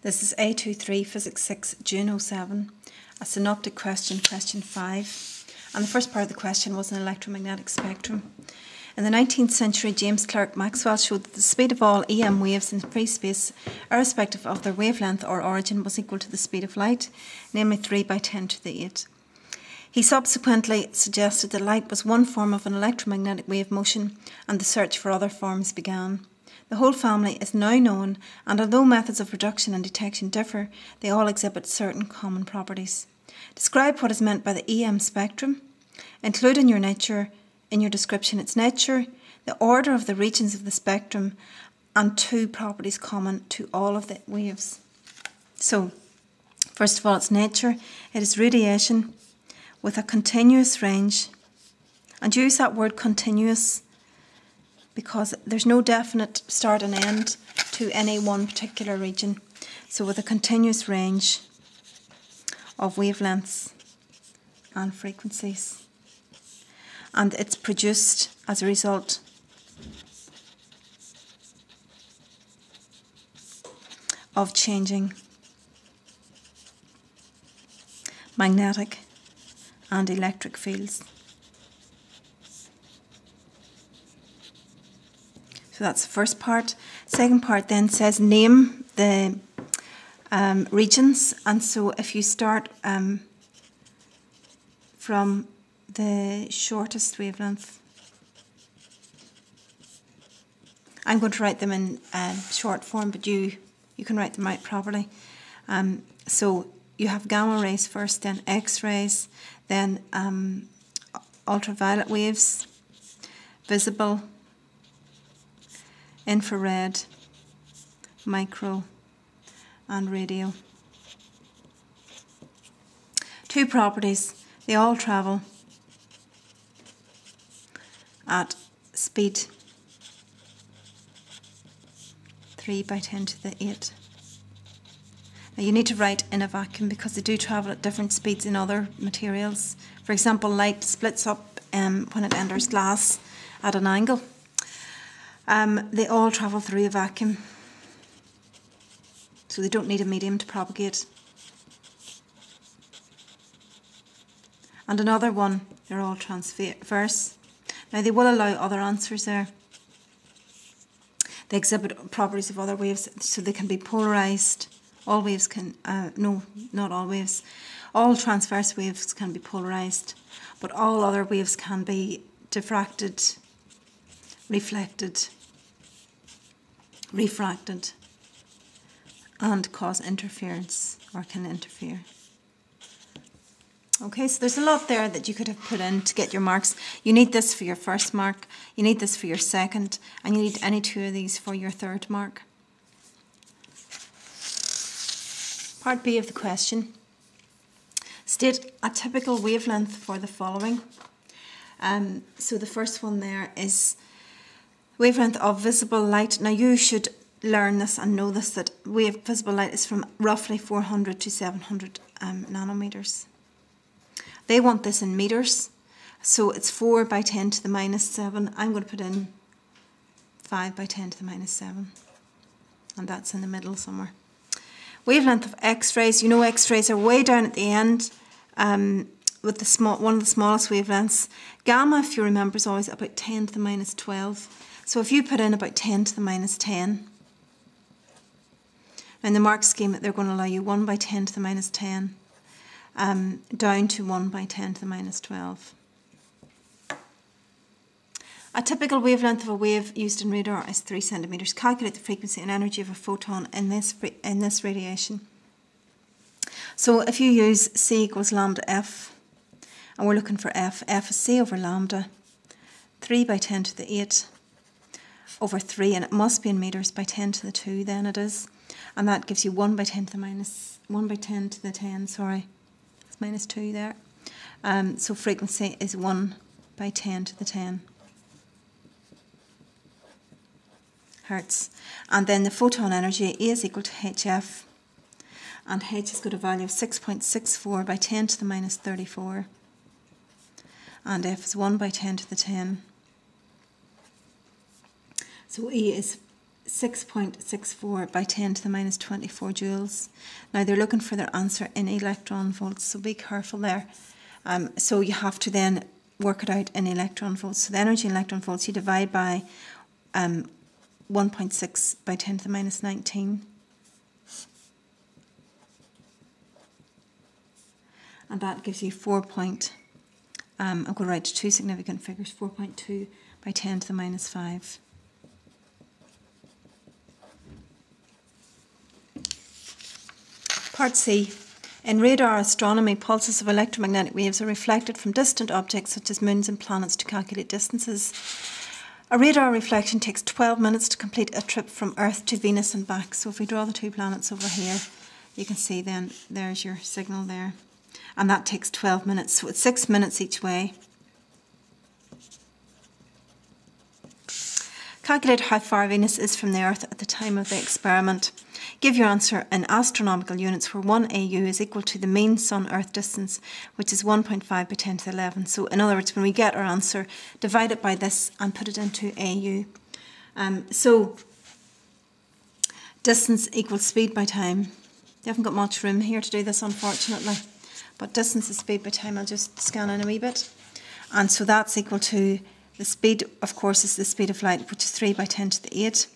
This is A23 Physics 6 June 07, a synoptic question, question 5. And the first part of the question was an electromagnetic spectrum. In the 19th century, James Clerk Maxwell showed that the speed of all EM waves in free space, irrespective of their wavelength or origin, was equal to the speed of light, namely 3 by 10 to the 8. He subsequently suggested that light was one form of an electromagnetic wave motion, and the search for other forms began. The whole family is now known, and although methods of production and detection differ, they all exhibit certain common properties. Describe what is meant by the EM spectrum. Include in your description its nature, the order of the regions of the spectrum, and 2 properties common to all of the waves. So, first of all, its nature. It is radiation with a continuous range, and use that word continuous because there's no definite start and end to any one particular region. So with a continuous range of wavelengths and frequencies. And it's produced as a result of changing magnetic and electric fields. So that's the first part. Second part then says name the regions, and so if you start from the shortest wavelength, I'm going to write them in short form, but you can write them out properly. So you have gamma rays first, then X-rays, then ultraviolet waves, visible, infrared, micro, and radio. 2 properties. They all travel at speed 3 by 10 to the 8. Now you need to write in a vacuum because they do travel at different speeds in other materials. For example, light splits up when it enters glass at an angle. They all travel through a vacuum, so they don't need a medium to propagate. And another one, they're all transverse. Now they will allow other answers there. They exhibit properties of other waves, so they can be polarized. All waves can, no, not all waves. All transverse waves can be polarized, but all other waves can be diffracted, reflected, refracted, and cause interference, or can interfere. Okay, so there's a lot there that you could have put in to get your marks. You need this for your first mark, you need this for your second, and you need any 2 of these for your third mark. Part B of the question. State a typical wavelength for the following. So the first one there is wavelength of visible light. Now you should learn this and know this, that visible light is from roughly 400 to 700 nanometers. They want this in meters, so it's 4 by 10 to the minus 7. I'm going to put in 5 by 10 to the minus 7, and that's in the middle somewhere. Wavelength of X-rays. You know X-rays are way down at the end with the one of the smallest wavelengths. Gamma, if you remember, is always about 10 to the minus 12. So if you put in about 10 to the minus 10, in the mark scheme they're going to allow you 1 by 10 to the minus 10 down to 1 by 10 to the minus 12. A typical wavelength of a wave used in radar is 3 centimeters. Calculate the frequency and energy of a photon in this radiation. So if you use C equals lambda F, and we're looking for F is C over lambda, 3 by 10 to the 8 over 3, and it must be in meters, by 10 to the 2 then it is. And that gives you 1 by 10 to the 1 by 10 to the 10, sorry. It's minus 2 there. So frequency is 1 by 10 to the 10. Hertz. And then the photon energy E is equal to HF, and H has got a value of 6.64 by 10 to the minus 34, and F is 1 by 10 to the 10. So E is 6.64 by 10 to the minus 24 joules. Now they're looking for their answer in electron volts, so be careful there. So you have to then work it out in electron volts. So the energy in electron volts you divide by 1.6 by 10 to the minus 19. And that gives you 4. I'm going to write two significant figures, 4.2 by 10 to the minus 5. Part C. In radar astronomy, pulses of electromagnetic waves are reflected from distant objects such as moons and planets to calculate distances. A radar reflection takes 12 minutes to complete a trip from Earth to Venus and back. So if we draw the two planets over here, you can see then there's your signal there. And that takes 12 minutes, so it's 6 minutes each way. Calculate how far Venus is from the Earth at the time of the experiment. Give your answer in astronomical units where 1 AU is equal to the mean Sun-Earth distance, which is 1.5 by 10 to the 11. So in other words, when we get our answer, divide it by this and put it into AU. So distance equals speed by time. You haven't got much room here to do this, unfortunately. But distance is speed by time. I'll just scan in a wee bit. And so that's equal to the speed, of course, is the speed of light, which is 3 by 10 to the 8.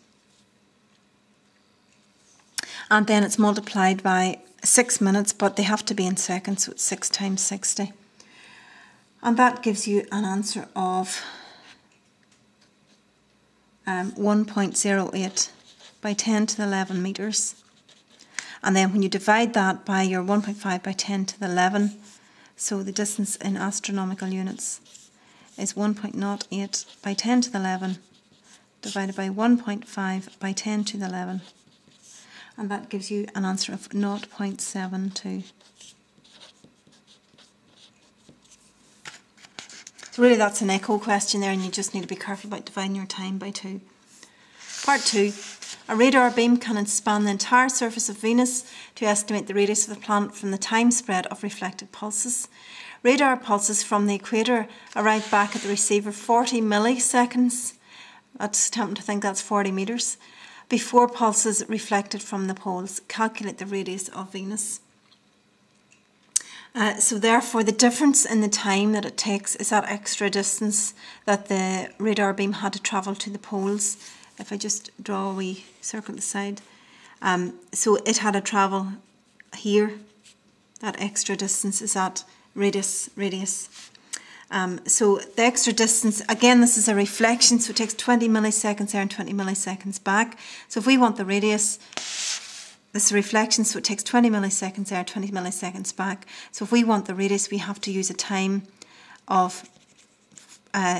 And then it's multiplied by 6 minutes, but they have to be in seconds, so it's 6 times 60. And that gives you an answer of 1.08 by 10 to the 11 metres. And then when you divide that by your 1.5 by 10 to the 11, so the distance in astronomical units is 1.08 by 10 to the 11 divided by 1.5 by 10 to the 11. And that gives you an answer of 0.72. So really that's an echo question there, and you just need to be careful about dividing your time by 2. Part 2. A radar beam can span the entire surface of Venus to estimate the radius of the planet from the time spread of reflected pulses. Radar pulses from the equator arrive back at the receiver 40 milliseconds. That's tempting to think that's 40 metres. Before pulses reflected from the poles. Calculate the radius of Venus. So therefore the difference in the time that it takes is that extra distance that the radar beam had to travel to the poles. If I just draw a wee circle at the side. So it had to travel here. That extra distance is that radius. So the extra distance, again this is a reflection, so it takes 20 milliseconds there and 20 milliseconds back. So if we want the radius, this is a reflection, so it takes 20 milliseconds there, 20 milliseconds back. So if we want the radius, we have to use a time of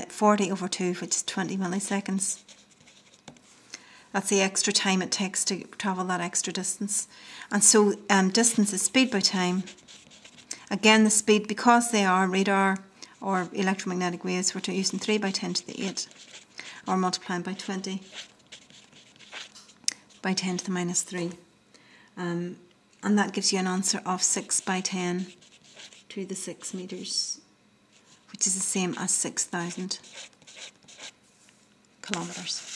40 over 2, which is 20 milliseconds. That's the extra time it takes to travel that extra distance. And so distance is speed by time. Again, the speed, because they are radar or electromagnetic waves, we're using 3 by 10 to the 8, or multiplying by 20 by 10 to the minus 3. And that gives you an answer of 6 by 10 to the 6 metres, which is the same as 6,000 kilometres.